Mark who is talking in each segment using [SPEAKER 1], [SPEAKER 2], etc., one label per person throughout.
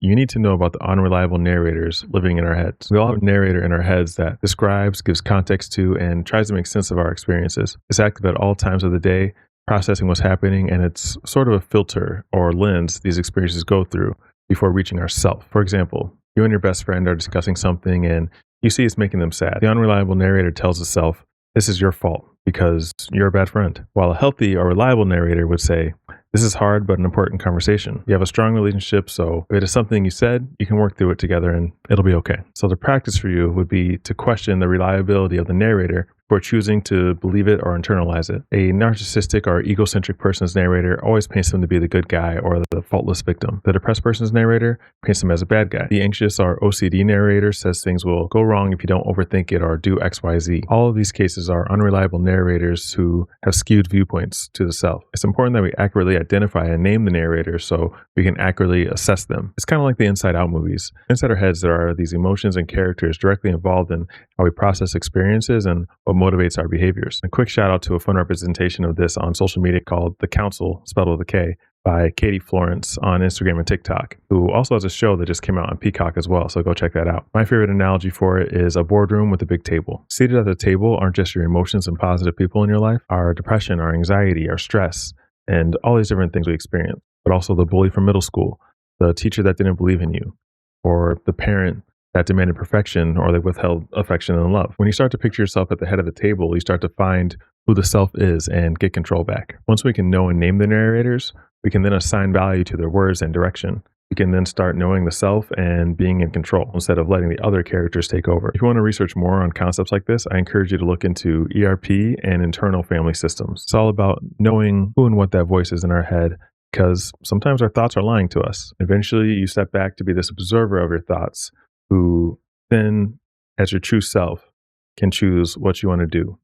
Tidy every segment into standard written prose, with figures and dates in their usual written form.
[SPEAKER 1] you need to know about the unreliable narrators living in our heads. We all have a narrator in our heads that describes, gives context to, and tries to make sense of our experiences. It's active at all times of the day, processing what's happening, and it's sort of a filter or lens these experiences go through before reaching our self. For example, you and your best friend are discussing something and you see it's making them sad. The unreliable narrator tells itself, this is your fault because you're a bad friend. While a healthy or reliable narrator would say, this is hard but an important conversation. You have a strong relationship, so if it is something you said, you can work through it together and it'll be okay. So the practice for you would be to question the reliability of the narrator before choosing to believe it or internalize it. A narcissistic or egocentric person's narrator always paints them to be the good guy or the faultless victim. The depressed person's narrator paints them as a bad guy. The anxious or OCD narrator says things will go wrong if you don't overthink it or do XYZ. All of these cases are unreliable narrators who have skewed viewpoints to the self. It's important that we accurately identify and name the narrator so we can accurately assess them. It's kind of like the Inside Out movies. Inside our heads, there are these emotions and characters directly involved in how we process experiences and what motivates our behaviors. A quick shout out to a fun representation of this on social media called The Council, spelled with a K, by Katie Florence on Instagram and TikTok, who also has a show that just came out on Peacock as well, so go check that out. My favorite analogy for it is a boardroom with a big table. Seated at the table aren't just your emotions and positive people in your life, our depression, our anxiety, our stress, and all these different things we experience, but also the bully from middle school, the teacher that didn't believe in you, or the parent that demanded perfection or they withheld affection and love. When you start to picture yourself at the head of the table, you start to find who the self is and get control back. Once we can know and name the narrators, we can then assign value to their words and direction. We can then start knowing the self and being in control instead of letting the other characters take over. If you want to research more on concepts like this, I encourage you to look into ERP and internal family systems. It's all about knowing who and what that voice is in our head, because sometimes our thoughts are lying to us. Eventually, you step back to be this observer of your thoughts, who then, as your true self, can choose what you want to do.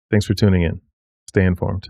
[SPEAKER 1] Thanks for tuning in. Stay informed.